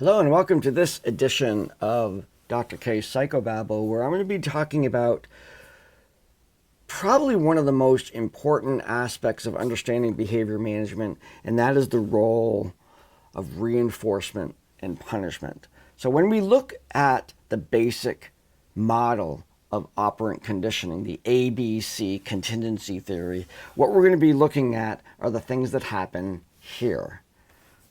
Hello and welcome to this edition of Dr. K's Psychobabble, where I'm going to be talking about probably one of the most important aspects of understanding behavior management, and that is the role of reinforcement and punishment. So when we look at the basic model of operant conditioning, the ABC contingency theory, what we're going to be looking at are the things that happen here.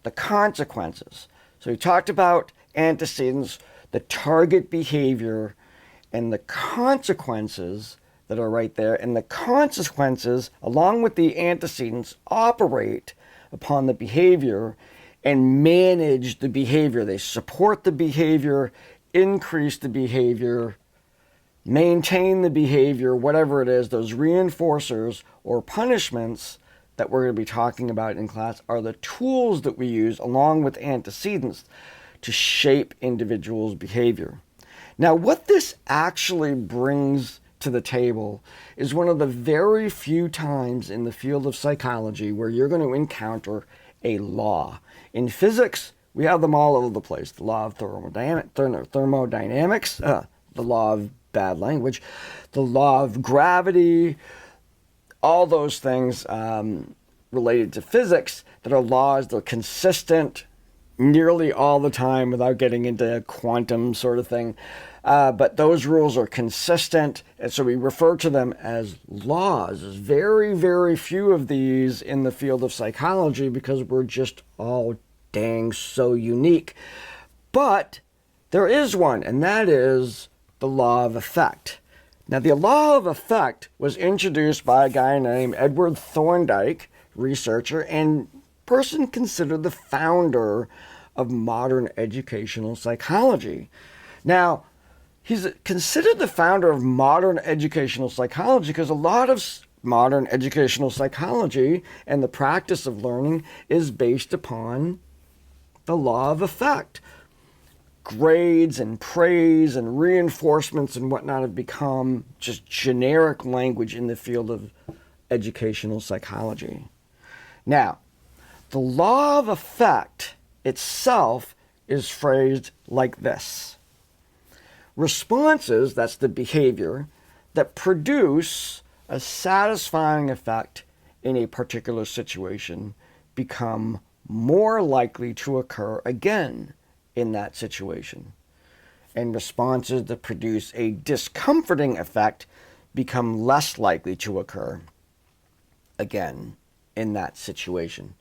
The consequences. So we talked about antecedents, the target behavior, and the consequences that are right there. And the consequences, along with the antecedents, operate upon the behavior and manage the behavior. They support the behavior, increase the behavior, maintain the behavior, whatever it is. Those reinforcers or punishments that we're going to be talking about in class are the tools that we use along with antecedents to shape individuals' behavior. Now, what this actually brings to the table is one of the very few times in the field of psychology where you're going to encounter a law. In physics, we have them all over the place. The law of thermodynamics, the law of bad language, the law of gravity, all those things related to physics that are laws that are consistent nearly all the time without getting into a quantum sort of thing. But those rules are consistent, and so we refer to them as laws. There's very, very few of these in the field of psychology because we're just all dang so unique. But there is one, and that is the law of effect. Now, the law of effect was introduced by a guy named Edward Thorndike, researcher, and person considered the founder of modern educational psychology. Now, he's considered the founder of modern educational psychology because a lot of modern educational psychology and the practice of learning is based upon the law of effect. Grades and praise and reinforcements and whatnot have become just generic language in the field of educational psychology. Now, the law of effect itself is phrased like this. Responses, that's the behavior, that produce a satisfying effect in a particular situation become more likely to occur again in that situation. And responses that produce a discomforting effect become less likely to occur again in that situation.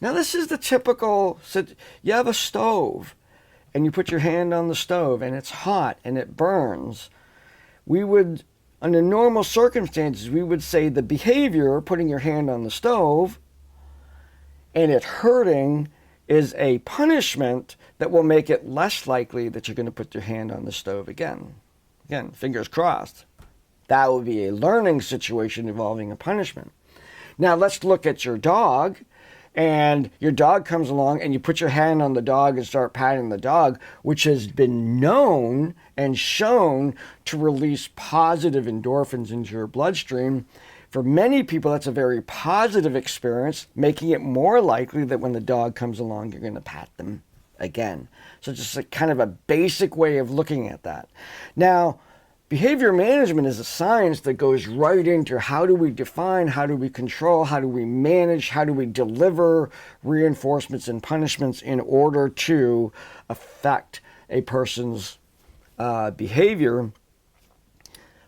Now, this is the typical, you have a stove and you put your hand on the stove and it's hot and it burns. We would, under normal circumstances, we would say the behavior, putting your hand on the stove and it hurting, is a punishment that will make it less likely that you're going to put your hand on the stove again. Again, fingers crossed. That would be a learning situation involving a punishment. Now let's look at your dog, and your dog comes along and you put your hand on the dog and start patting the dog, which has been known and shown to release positive endorphins into your bloodstream. For many people, that's a very positive experience, making it more likely that when the dog comes along, you're going to pat them again. So just a kind of a basic way of looking at that. Now, behavior management is a science that goes right into how do we define, how do we control, how do we manage, how do we deliver reinforcements and punishments in order to affect a person's behavior.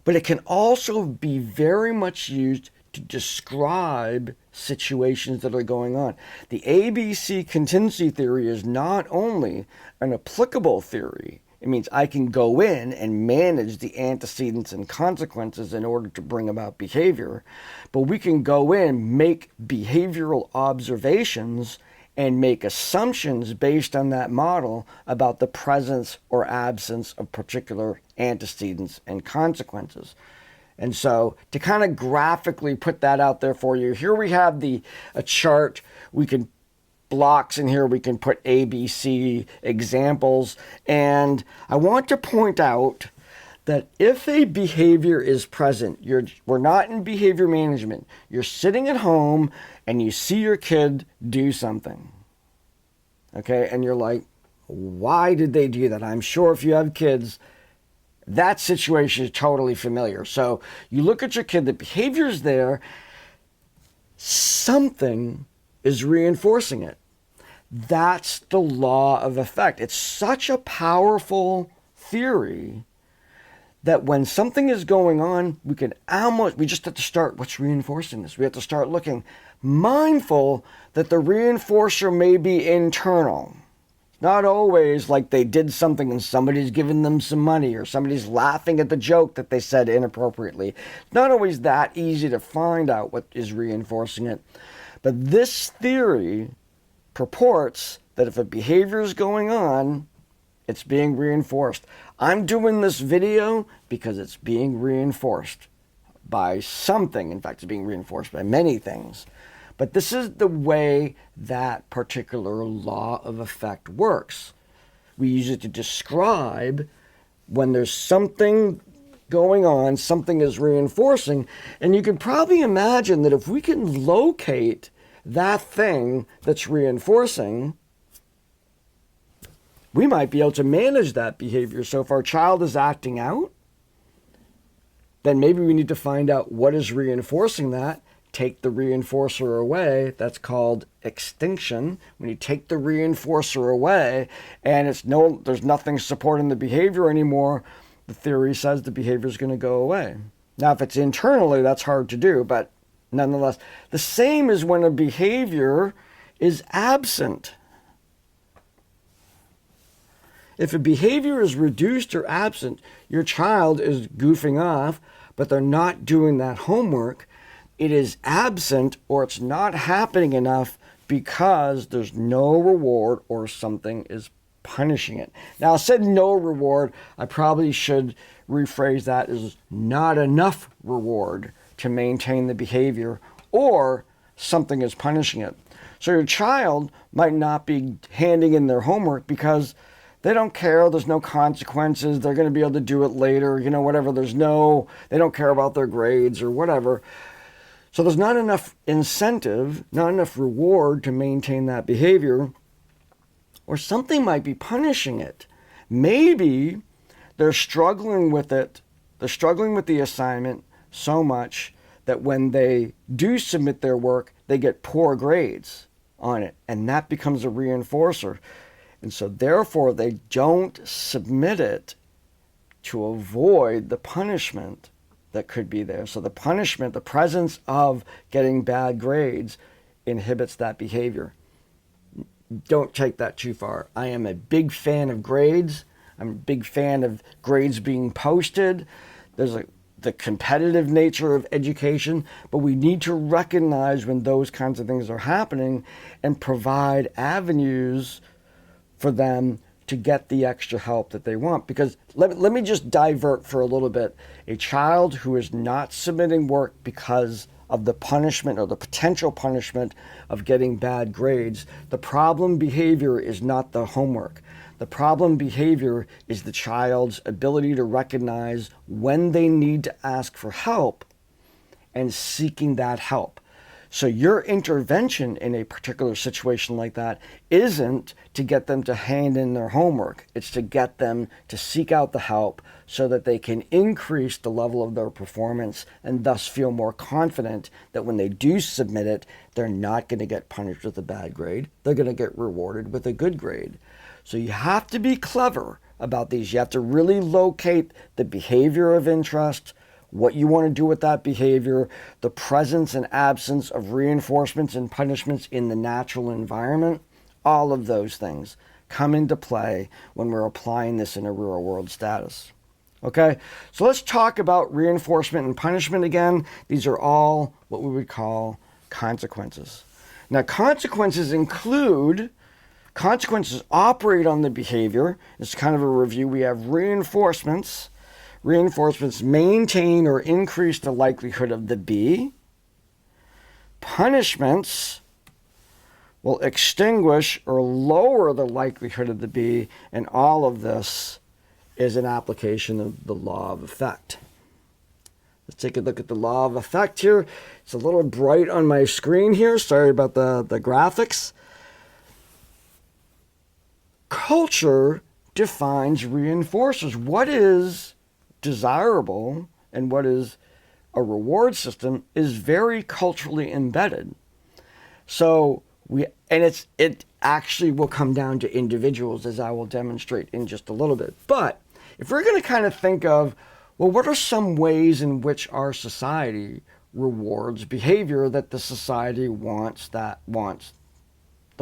But it can also be very much used to describe situations that are going on. The ABC contingency theory is not only an applicable theory. It means I can go in and manage the antecedents and consequences in order to bring about behavior. But we can go in, make behavioral observations, and make assumptions based on that model about the presence or absence of particular antecedents and consequences. And so to kind of graphically put that out there for you, here we have a chart. We can blocks in here, we can put ABC examples. And I want to point out that if a behavior is present, we're not in behavior management. You're sitting at home and you see your kid do something. Okay, and you're like, Why did they do that? I'm sure if you have kids, that situation is totally familiar. So you look at your kid, the behavior is there, something is reinforcing it. That's the law of effect. It's such a powerful theory that when something is going on, we just have to start, what's reinforcing this? We have to start looking, mindful that the reinforcer may be internal. Not always like they did something and somebody's giving them some money or somebody's laughing at the joke that they said inappropriately. It's not always that easy to find out what is reinforcing it. But this theory purports that if a behavior is going on, it's being reinforced. I'm doing this video because it's being reinforced by something. In fact, it's being reinforced by many things. But this is the way that particular law of effect works. We use it to describe when there's something going on, something is reinforcing, and you can probably imagine that if we can locate that thing that's reinforcing, we might be able to manage that behavior. So if our child is acting out, then maybe we need to find out what is reinforcing that, take the reinforcer away. That's called extinction. When you take the reinforcer away and there's nothing supporting the behavior anymore, the theory says the behavior is going to go away. Now, if it's internally, that's hard to do, but nonetheless, the same as when a behavior is absent. If a behavior is reduced or absent, your child is goofing off, but they're not doing that homework. It is absent or it's not happening enough because there's no reward or something is punishing it. Now, I said no reward. I probably should rephrase that as not enough reward to maintain the behavior, or something is punishing it. So your child might not be handing in their homework because they don't care. There's no consequences. They're going to be able to do it later. Whatever. They don't care about their grades or whatever. So there's not enough incentive, not enough reward to maintain that behavior, or something might be punishing it. Maybe they're struggling with it. They're struggling with the assignment so much that when they do submit their work, they get poor grades on it, and that becomes a reinforcer. And so therefore they don't submit it to avoid the punishment that could be there. So the punishment, the presence of getting bad grades, inhibits that behavior. Don't take that too far. I am a big fan of grades. I'm a big fan of grades being posted. There's the competitive nature of education, but we need to recognize when those kinds of things are happening and provide avenues for them to get the extra help that they want. Because let me just divert for a little bit. A child who is not submitting work because of the punishment or the potential punishment of getting bad grades, the problem behavior is not the homework. The problem behavior is the child's ability to recognize when they need to ask for help and seeking that help. So your intervention in a particular situation like that isn't to get them to hand in their homework. It's to get them to seek out the help so that they can increase the level of their performance and thus feel more confident that when they do submit it, they're not going to get punished with a bad grade. They're going to get rewarded with a good grade. So you have to be clever about these. You have to really locate the behavior of interest, what you want to do with that behavior, the presence and absence of reinforcements and punishments in the natural environment. All of those things come into play when we're applying this in a real world status. Okay, so let's talk about reinforcement and punishment again. These are all what we would call consequences. Now, consequences operate on the behavior. It's kind of a review. We have reinforcements. Reinforcements maintain or increase the likelihood of the B. Punishments will extinguish or lower the likelihood of the B, and all of this is an application of the law of effect. Let's take a look at the law of effect here. It's a little bright on my screen here. Sorry about the graphics. culture defines reinforcers. What is desirable and what is a reward system is very culturally embedded. So it actually will come down to individuals, as I will demonstrate in just a little bit. But if we're going to kind of think of, well, what are some ways in which our society rewards behavior that the society wants the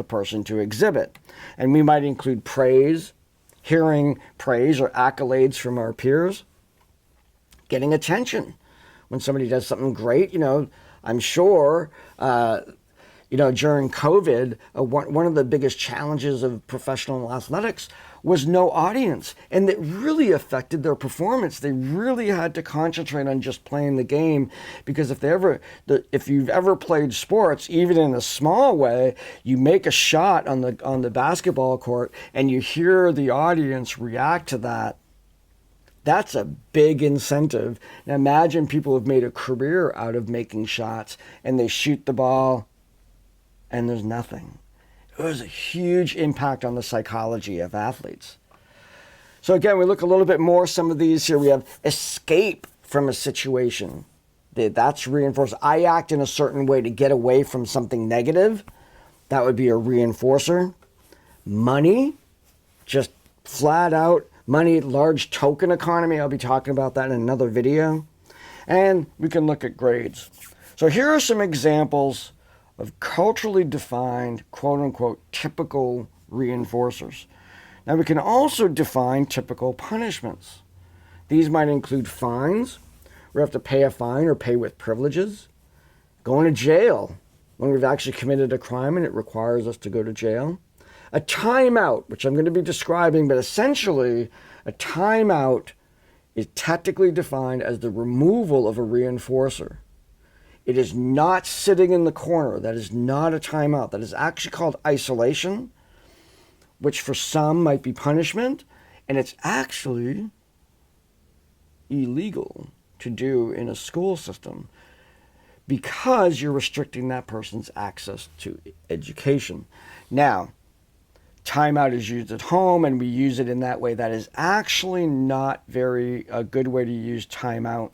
person to exhibit? And we might include praise, hearing praise or accolades from our peers, getting attention. When somebody does something great, I'm sure, during COVID, one of the biggest challenges of professional athletics was no audience. And it really affected their performance. They really had to concentrate on just playing the game, because if you've ever played sports, even in a small way, you make a shot on the basketball court and you hear the audience react to that. That's a big incentive. Now imagine people have made a career out of making shots and they shoot the ball and there's nothing. It was a huge impact on the psychology of athletes. So again, we look a little bit more, some of these here. We have escape from a situation. That's reinforced. I act in a certain way to get away from something negative. That would be a reinforcer. Money, just flat out. Money, large token economy. I'll be talking about that in another video. And we can look at grades. So here are some examples of culturally defined, quote-unquote, typical reinforcers. Now we can also define typical punishments. These might include fines. We have to pay a fine or pay with privileges. Going to jail when we've actually committed a crime and it requires us to go to jail. A timeout, which I'm going to be describing, but essentially a timeout is technically defined as the removal of a reinforcer. It is not sitting in the corner. That is not a timeout. That is actually called isolation, which for some might be punishment, and it's actually illegal to do in a school system because you're restricting that person's access to education. Now, timeout is used at home and we use it in that way. That is actually not a good way to use timeout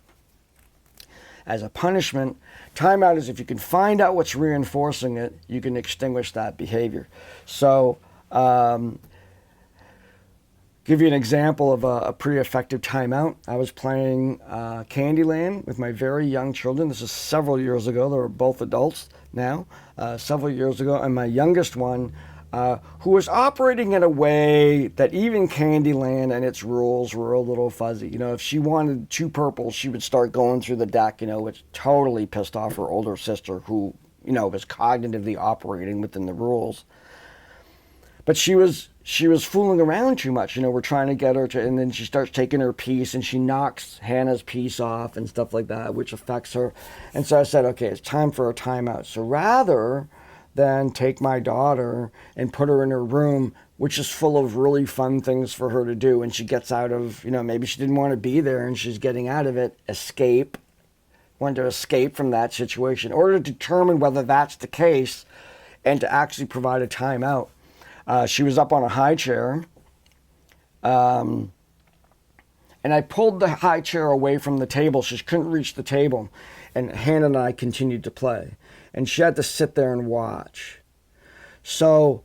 as a punishment. Timeout is if you can find out what's reinforcing it, you can extinguish that behavior. So, give you an example of a pretty effective timeout. I was playing Candyland with my very young children. This is several years ago. They were both adults now, several years ago. And my youngest one, who was operating in a way that even Candyland and its rules were a little fuzzy. If she wanted 2 purples, she would start going through the deck, which totally pissed off her older sister who, was cognitively operating within the rules. But she was fooling around too much. We're trying to get her to, and then she starts taking her piece and she knocks Hannah's piece off and stuff like that, which affects her. And so I said, okay, it's time for a timeout. So rather than take my daughter and put her in her room, which is full of really fun things for her to do, and she gets out of, maybe she didn't want to be there and she's getting out of it, wanted to escape from that situation. In order to determine whether that's the case and to actually provide a timeout, she was up on a high chair, and I pulled the high chair away from the table. She couldn't reach the table, and Hannah and I continued to play. And she had to sit there and watch. So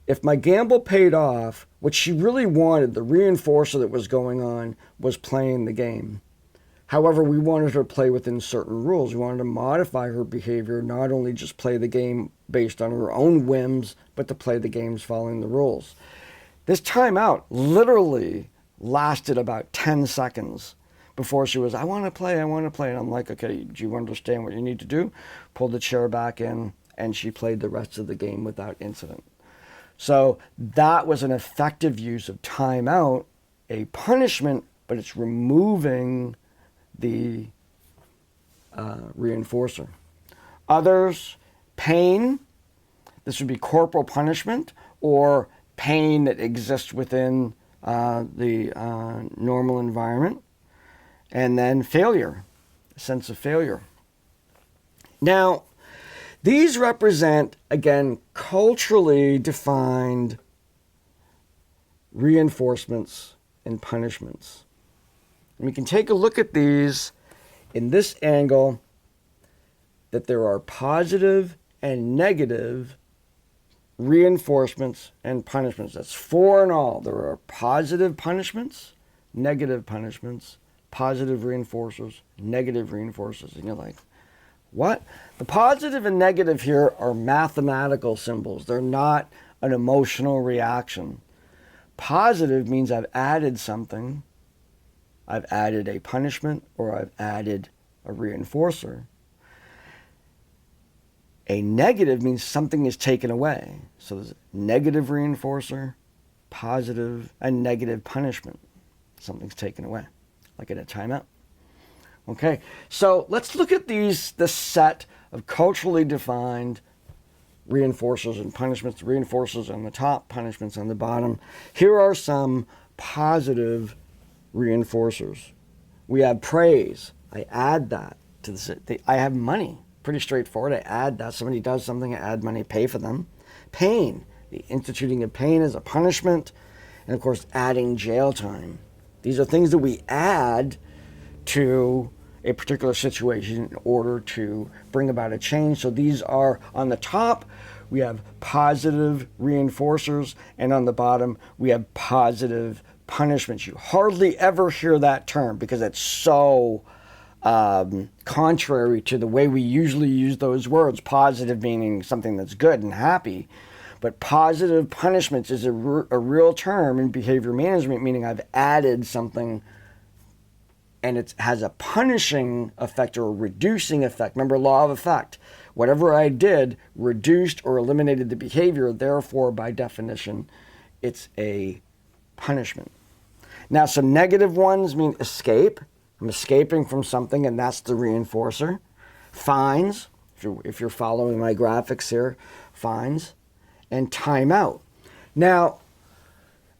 if my gamble paid off, what she really wanted, the reinforcer that was going on, was playing the game. However, we wanted her to play within certain rules. We wanted to modify her behavior, not only just play the game based on her own whims, but to play the games following the rules. This timeout literally lasted about 10 seconds before she was, I want to play. And I'm like, okay, do you understand what you need to do? Pulled the chair back in, and she played the rest of the game without incident. So that was an effective use of timeout, a punishment, but it's removing the reinforcer. Others, pain. This would be corporal punishment or pain that exists within the normal environment. And then failure, a sense of failure. Now, these represent, again, culturally defined reinforcements, and punishments. And we can take a look at these in this angle, that there are positive and negative reinforcements and punishments. That's 4 in all. There are positive punishments, negative punishments, positive reinforcers, negative reinforcers. And you're like, what? The positive and negative here are mathematical symbols. They're not an emotional reaction. Positive means I've added something. I've added a punishment or I've added a reinforcer. A negative means something is taken away. So there's a negative reinforcer, positive and negative punishment. Something's taken away, like in a timeout. Okay, so let's look at this set of culturally defined reinforcers and punishments. Reinforcers on the top, punishments on the bottom. Here are some positive reinforcers. We have praise. I add that to the. I have money. Pretty straightforward. I add that. Somebody does something, I add money, pay for them. Pain. The instituting of pain as a punishment. And of course, adding jail time. These are things that we add to a particular situation in order to bring about a change. So these are on the top, we have positive reinforcers, and on the bottom, we have positive punishments. You hardly ever hear that term because it's so contrary to the way we usually use those words. Positive meaning something that's good and happy. But positive punishments is a real term in behavior management, meaning I've added something and it has a punishing effect or a reducing effect. Remember, law of effect. Whatever I did reduced or eliminated the behavior, therefore, by definition, it's a punishment. Now, some negative ones mean escape. I'm escaping from something, and that's the reinforcer. Fines, if you're following my graphics here, fines. And timeout. Now,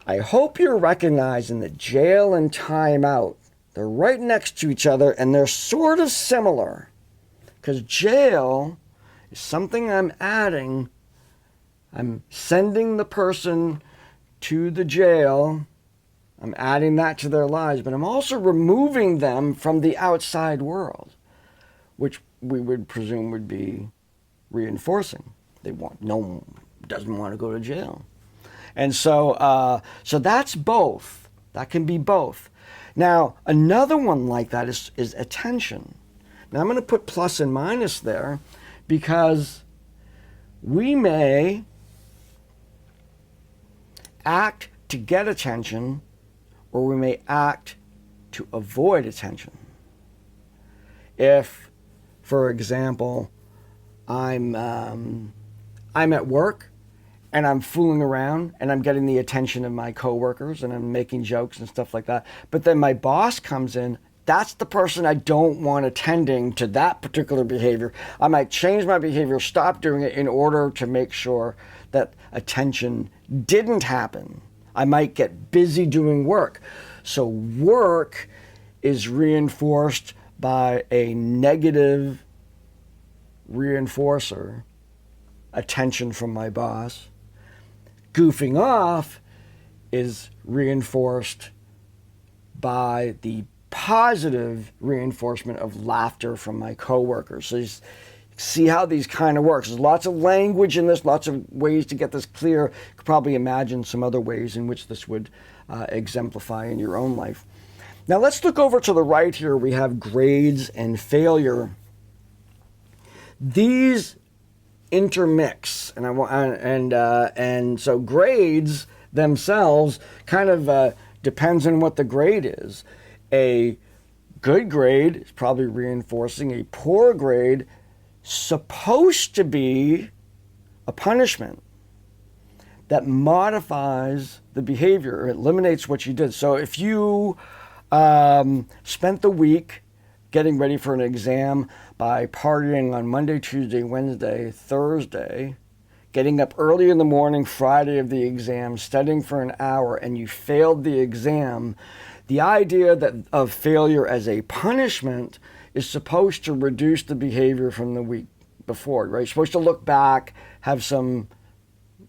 I hope you're recognizing that jail and timeout, they're right next to each other, and they're sort of similar. Because jail is something I'm adding. I'm sending the person to the jail. I'm adding that to their lives, but I'm also removing them from the outside world, which we would presume would be reinforcing. No one doesn't want to go to jail. And so that's both. That can be both. Now, another one like that is attention. Now, I'm going to put plus and minus there because we may act to get attention or we may act to avoid attention. If, for example, I'm at work and I'm fooling around and I'm getting the attention of my coworkers and I'm making jokes and stuff like that, but then my boss comes in, that's the person I don't want attending to that particular behavior. I might change my behavior, stop doing it in order to make sure that attention didn't happen. I might get busy doing work. So work is reinforced by a negative reinforcer, attention from my boss. Goofing off is reinforced by the positive reinforcement of laughter from my coworkers. So you see how these kind of works. There's lots of language in this, lots of ways to get this clear. You could probably imagine some other ways in which this would exemplify in your own life. Now let's look over to the right here. We have grades and failure. These intermix, and so grades themselves kind of depends on what the grade is. A good grade is probably reinforcing. A poor grade supposed to be a punishment that modifies the behavior, eliminates what you did. So if you spent the week getting ready for an exam by partying on Monday, Tuesday, Wednesday, Thursday, getting up early in the morning, Friday of the exam, studying for an hour, and you failed the exam, the idea of failure as a punishment is supposed to reduce the behavior from the week before, right? You're supposed to look back, have some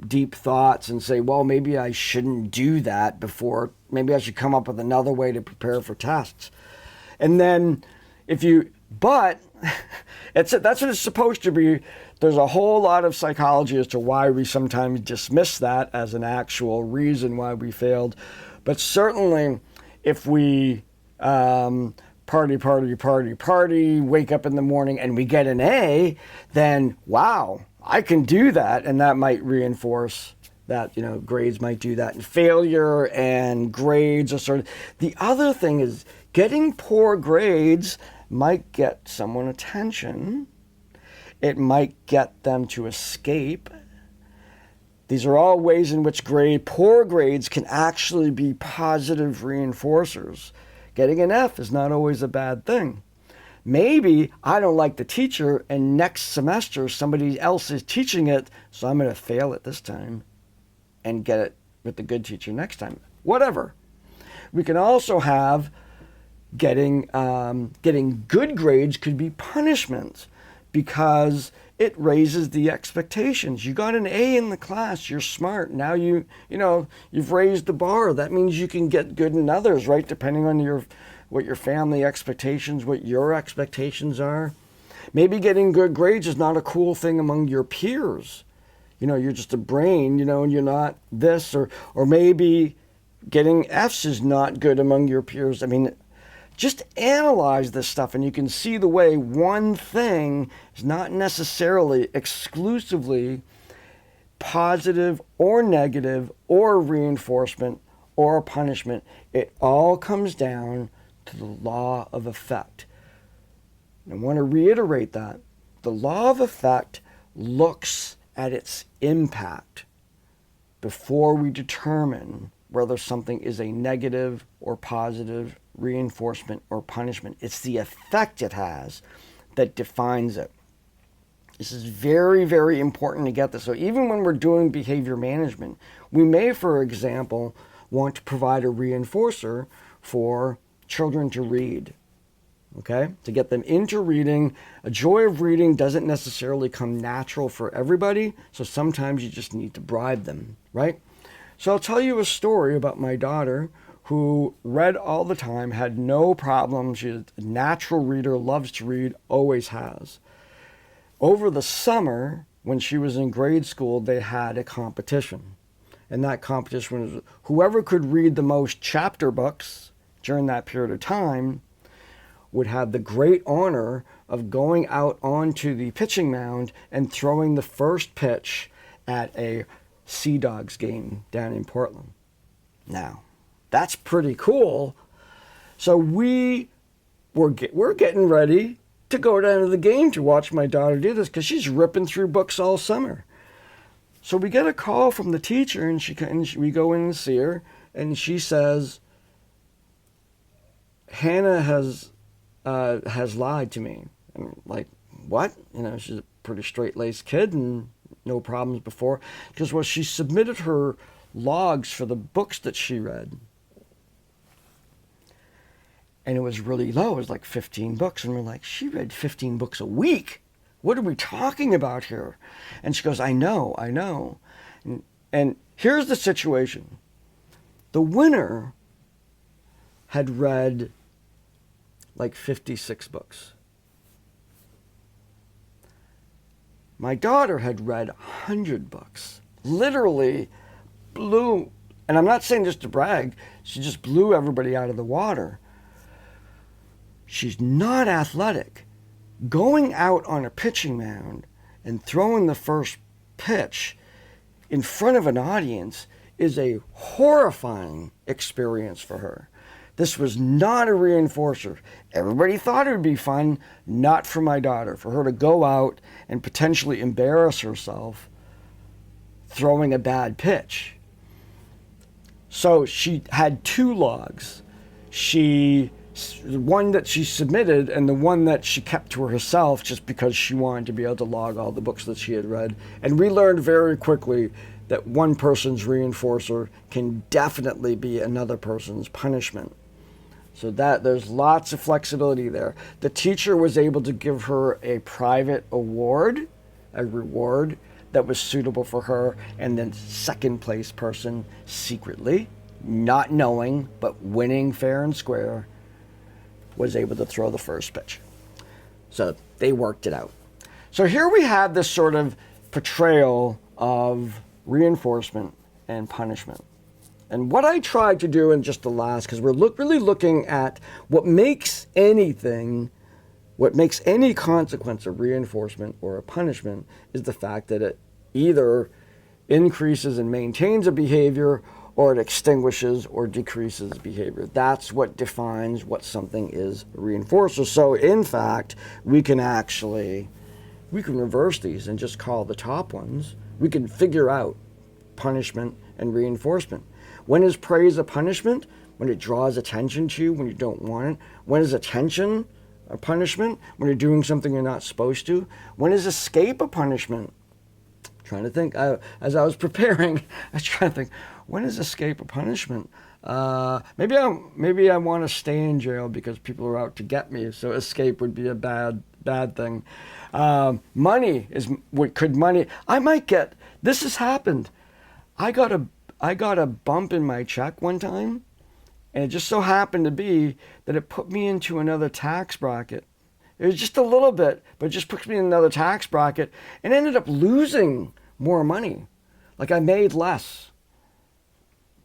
deep thoughts and say, well, maybe I shouldn't do that before. Maybe I should come up with another way to prepare for tests. And then but that's what it's supposed to be. There's a whole lot of psychology as to why we sometimes dismiss that as an actual reason why we failed. But certainly if we party, wake up in the morning and we get an A, then wow, I can do that. And that might reinforce that, grades might do that. And failure and grades are sort of, the other thing is getting poor grades might get someone attention. It might get them to escape. These are all ways in which poor grades can actually be positive reinforcers. Getting an F is not always a bad thing. Maybe I don't like the teacher and next semester somebody else is teaching it, so I'm going to fail it this time and get it with the good teacher next time. Whatever. We can also have getting good grades could be punishment because it raises the expectations. You got an A in the class, you're smart. Now you've raised the bar. That means you can get good in others, right? Depending on what your family expectations, what your expectations are. Maybe getting good grades is not a cool thing among your peers. You're just a brain, and you're not this, or maybe getting Fs is not good among your peers. I mean, just analyze this stuff and you can see the way one thing is not necessarily exclusively positive or negative or reinforcement or punishment. It all comes down to the law of effect. I want to reiterate that. The law of effect looks at its impact before we determine whether something is a negative or positive reinforcement or punishment. It's the effect it has that defines it. This is very, very important to get this. So even when we're doing behavior management, we may, for example, want to provide a reinforcer for children to read. Okay? To get them into reading. A joy of reading doesn't necessarily come natural for everybody, so sometimes you just need to bribe them, right? So I'll tell you a story about my daughter who read all the time, had no problem. She's a natural reader, loves to read, always has. Over the summer, when she was in grade school, they had a competition. And that competition was whoever could read the most chapter books during that period of time would have the great honor of going out onto the pitching mound and throwing the first pitch at a Sea Dogs game down in Portland. Now, that's pretty cool. So we're getting ready to go down to the game to watch my daughter do this because she's ripping through books all summer. So we get a call from the teacher and we go in and see her and she says, Hannah has lied to me. And I'm like, what? She's a pretty straight-laced kid and no problems before. Because she submitted her logs for the books that she read. And it was really low. It was like 15 books. And we're like, she read 15 books a week. What are we talking about here? And she goes, I know. And here's the situation. The winner had read like 56 books. My daughter had read 100 books. Literally blew, and I'm not saying just to brag, she just blew everybody out of the water. She's not athletic. Going out on a pitching mound and throwing the first pitch in front of an audience is a horrifying experience for her. This was not a reinforcer. Everybody thought it would be fun, not for my daughter, for her to go out and potentially embarrass herself throwing a bad pitch. So she had two logs. The one that she submitted and the one that she kept to herself just because she wanted to be able to log all the books that she had read. And we learned very quickly that one person's reinforcer can definitely be another person's punishment. So there's lots of flexibility there. The teacher was able to give her a private award, a reward, that was suitable for her, and then second place person secretly, not knowing, but winning fair and square, was able to throw the first pitch. So they worked it out. So here we have this sort of portrayal of reinforcement and punishment. And what I tried to do in just the last, because we're really looking at what makes any consequence a reinforcement or a punishment, is the fact that it either increases and maintains a behavior, or it extinguishes or decreases behavior. That's what defines what something is a reinforcer. So in fact, we can reverse these and just call the top ones. We can figure out punishment and reinforcement. When is praise a punishment? When it draws attention to you when you don't want it. When is attention a punishment? When you're doing something you're not supposed to. When is escape a punishment? I'm trying to think. As I was preparing, I was trying to think, when is escape a punishment? Maybe I want to stay in jail because people are out to get me, so escape would be a bad thing. Money could money. I might get. This has happened. I got a bump in my check one time, and it just so happened to be that it put me into another tax bracket. It was just a little bit, but it just puts me in another tax bracket, and ended up losing more money. Like I made less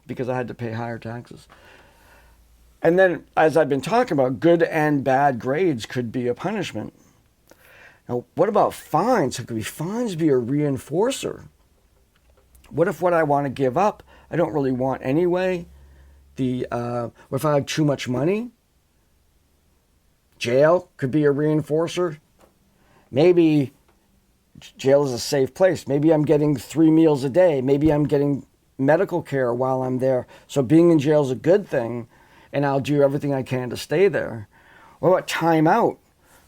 because I had to pay higher taxes. And then, as I've been talking about, good and bad grades could be a punishment. Now, what about fines? Could fines be a reinforcer? What if what I want to give up, I don't really want anyway? What if I have too much money? Jail could be a reinforcer. Maybe jail is a safe place. Maybe I'm getting 3 meals a day. Maybe I'm getting medical care while I'm there. So being in jail is a good thing, and I'll do everything I can to stay there. What about timeout?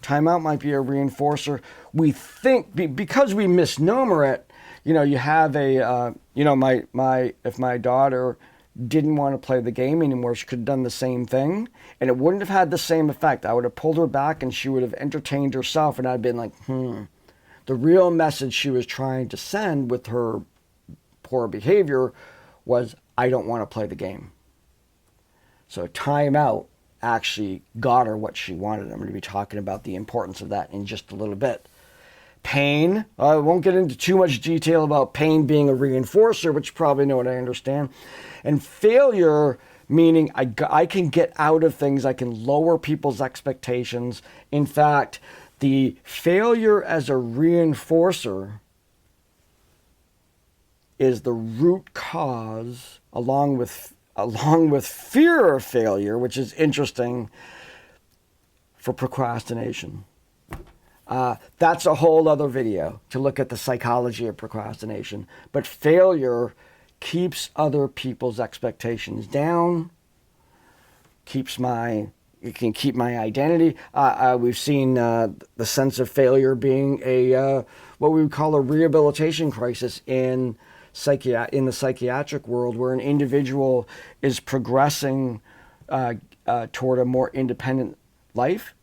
Timeout might be a reinforcer. We think, because we misnomer it, you have if my daughter didn't want to play the game anymore, she could have done the same thing, and it wouldn't have had the same effect. I would have pulled her back, and she would have entertained herself, and I'd been like, The real message she was trying to send with her poor behavior was, I don't want to play the game. So timeout actually got her what she wanted. I'm going to be talking about the importance of that in just a little bit. Pain. I won't get into too much detail about pain being a reinforcer, but you probably know what I understand. And failure, meaning I can get out of things. I can lower people's expectations. In fact, the failure as a reinforcer is the root cause, along with fear of failure, which is interesting, for procrastination. That's a whole other video to look at the psychology of procrastination. But failure keeps other people's expectations down, it can keep my identity. We've seen the sense of failure being what we would call a rehabilitation crisis in the psychiatric world, where an individual is progressing toward a more independent life,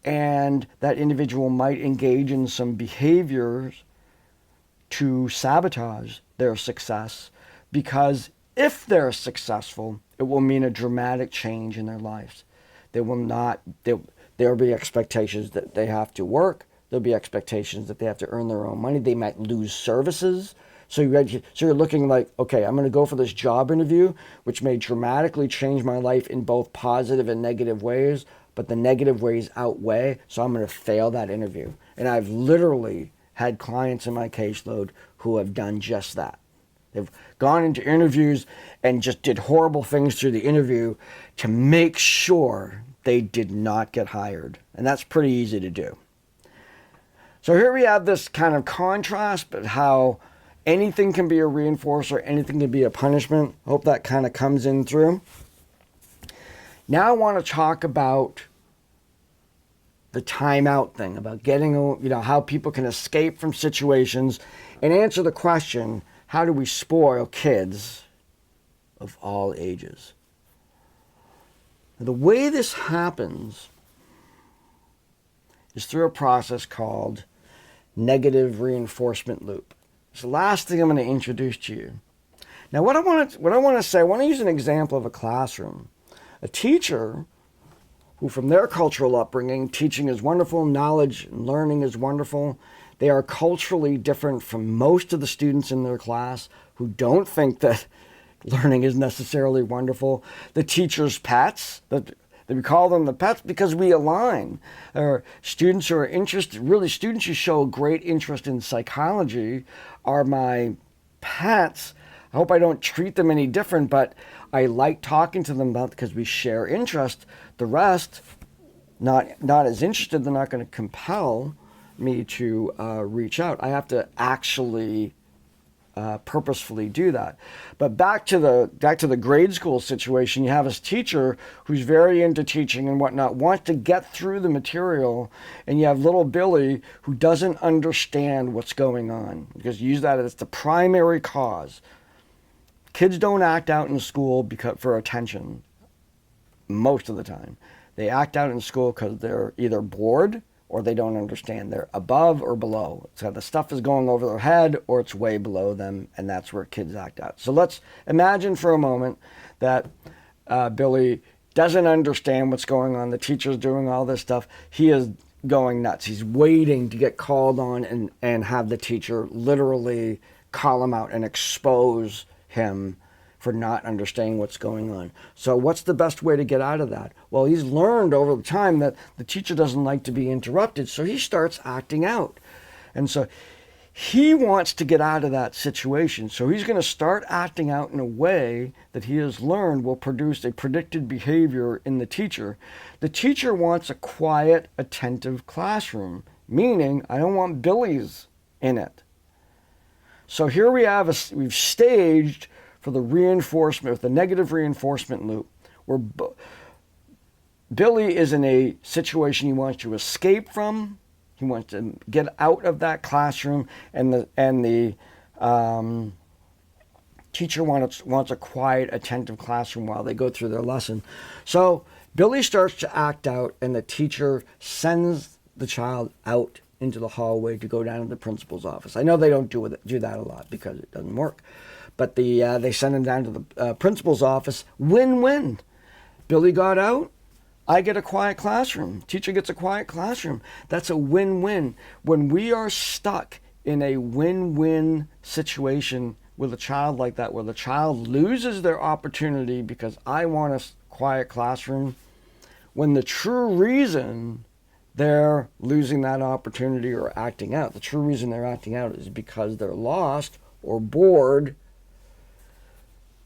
and that individual might engage in some behaviors to sabotage their success, because if they're successful, it will mean a dramatic change in their lives. There'll be expectations that they have to work. There'll be expectations that they have to earn their own money. They might lose services. So you're looking like, okay, I'm going to go for this job interview, which may dramatically change my life in both positive and negative ways, but the negative ways outweigh, so I'm going to fail that interview. And I've literally had clients in my caseload who have done just that. They've gone into interviews and just did horrible things through the interview to make sure they did not get hired. And that's pretty easy to do. So here we have this kind of contrast, but how anything can be a reinforcer, anything can be a punishment. I hope that kind of comes in through. Now I want to talk about the timeout thing, about getting, how people can escape from situations, and answer the question, how do we spoil kids of all ages? The way this happens is through a process called negative reinforcement loop. It's the last thing I'm going to introduce to you. Now, what I want to say, I want to use an example of a classroom. A teacher who, from their cultural upbringing, teaching is wonderful, knowledge and learning is wonderful. They are culturally different from most of the students in their class who don't think that learning is necessarily wonderful. The teacher's pets, we call them the pets because we align. Or students who are interested, really students who show great interest in psychology are my pets. I hope I don't treat them any different, but I like talking to them about because we share interest. The rest, not as interested, they're not going to compel me to reach out. I have to actually purposefully do that. But back to the grade school situation, you have this teacher who's very into teaching and whatnot, wants to get through the material, and you have little Billy who doesn't understand what's going on, because you use that as the primary cause. Kids don't act out in school for attention most of the time. They act out in school because they're either bored or they don't understand. They're above or below. So the stuff is going over their head or it's way below them, and that's where kids act out. So let's imagine for a moment that Billy doesn't understand what's going on. The teacher's doing all this stuff. He is going nuts. He's waiting to get called on and have the teacher literally call him out and expose him for not understanding what's going on. So what's the best way to get out of that? Well, he's learned over the time that the teacher doesn't like to be interrupted, so he starts acting out. And so he wants to get out of that situation. So he's going to start acting out in a way that he has learned will produce a predicted behavior in the teacher. The teacher wants a quiet, attentive classroom, meaning I don't want Billies in it. So here we've staged for the reinforcement, with the negative reinforcement loop, where Billy is in a situation he wants to escape from. He wants to get out of that classroom, and the teacher wants a quiet, attentive classroom while they go through their lesson. So Billy starts to act out, and the teacher sends the child out into the hallway to go down to the principal's office. I know they don't do that a lot because it doesn't work. But they send him down to the principal's office. Win-win. Billy got out. I get a quiet classroom. Teacher gets a quiet classroom. That's a win-win. When we are stuck in a win-win situation with a child like that, where the child loses their opportunity because I want a quiet classroom, when the true reason they're losing that opportunity or acting out, the true reason they're acting out is because they're lost or bored,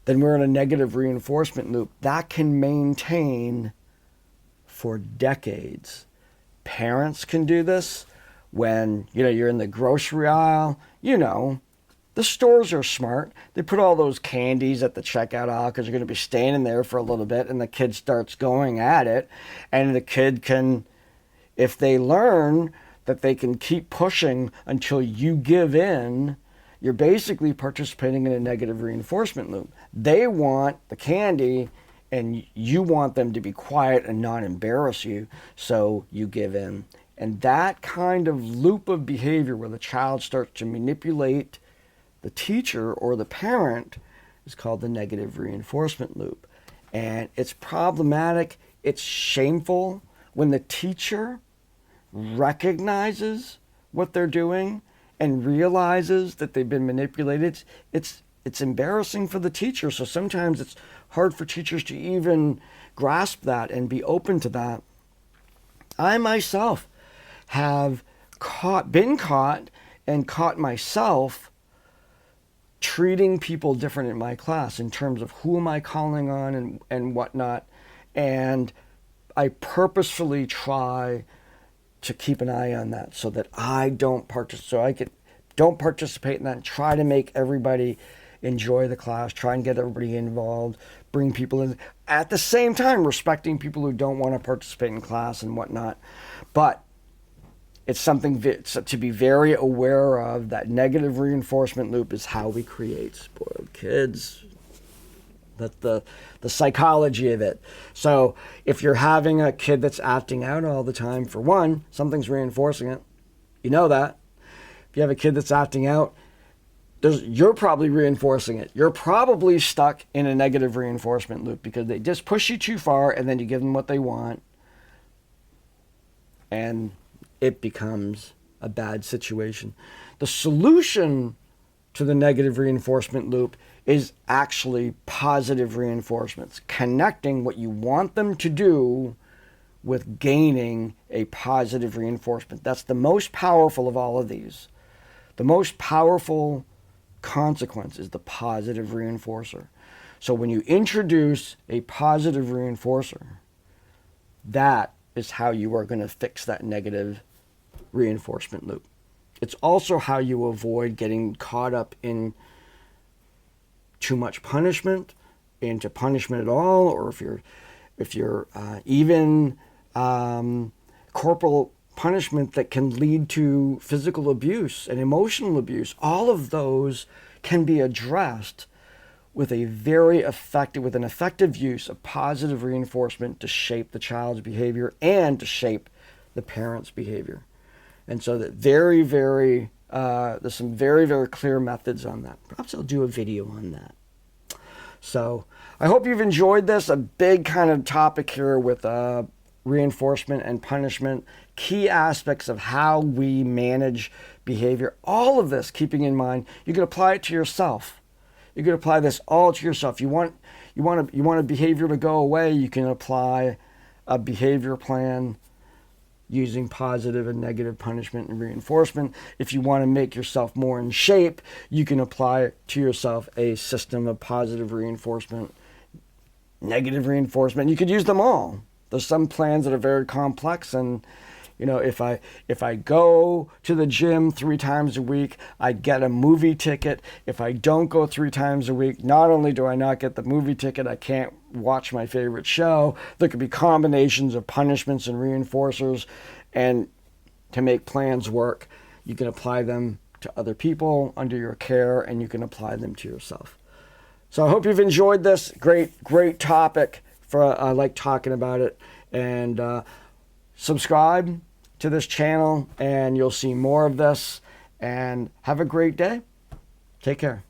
then we're in a negative reinforcement loop. That can maintain for decades. Parents can do this when you're in the grocery aisle. The stores are smart. They put all those candies at the checkout aisle because you're going to be standing there for a little bit, and the kid starts going at it. And the kid can, if they learn that they can keep pushing until you give in, you're basically participating in a negative reinforcement loop. They want the candy, and you want them to be quiet and not embarrass you, so you give in. And that kind of loop of behavior where the child starts to manipulate the teacher or the parent is called the negative reinforcement loop. And it's problematic. It's shameful when the teacher recognizes what they're doing and realizes that they've been manipulated. It's embarrassing for the teacher. So sometimes it's hard for teachers to even grasp that and be open to that. I myself have been caught myself treating people different in my class in terms of who am I calling on and whatnot. And I purposefully try to keep an eye on that so that I don't participate in that, and try to make everybody enjoy the class, try and get everybody involved, bring people in, at the same time respecting people who don't want to participate in class and whatnot. But it's something to be very aware of. That negative reinforcement loop is how we create spoiled kids. That's the psychology of it. So if you're having a kid that's acting out all the time, for one, something's reinforcing it. You know that. If you have a kid that's acting out, you're probably reinforcing it. You're probably stuck in a negative reinforcement loop because they just push you too far and then you give them what they want and it becomes a bad situation. The solution to the negative reinforcement loop is actually positive reinforcements, connecting what you want them to do with gaining a positive reinforcement. That's the most powerful of all of these. The most powerful consequence is the positive reinforcer. So when you introduce a positive reinforcer, that is how you are going to fix that negative reinforcement loop. It's also how you avoid getting caught up in too much punishment, into punishment at all, or if you're even corporal punishment that can lead to physical abuse and emotional abuse. All of those can be addressed with an effective use of positive reinforcement to shape the child's behavior and to shape the parent's behavior. And so that there's some very, very clear methods on that. Perhaps I'll do a video on that. So I hope you've enjoyed this, a big kind of topic here with reinforcement and punishment, key aspects of how we manage behavior. All of this, keeping in mind, you can apply it to yourself. You can apply this all to yourself. You want a behavior to go away, you can apply a behavior plan using positive and negative punishment and reinforcement. If you want to make yourself more in shape, you can apply to yourself a system of positive reinforcement, negative reinforcement. You could use them all. There's some plans that are very complex, and if I go to the gym 3 times a week, I get a movie ticket. If I don't go 3 times a week, not only do I not get the movie ticket, I can't watch my favorite show. There could be combinations of punishments and reinforcers, and to make plans work, you can apply them to other people under your care, and you can apply them to yourself. So I hope you've enjoyed this. Great topic. I like talking about it. And subscribe to this channel and you'll see more of this. And have a great day. Take care.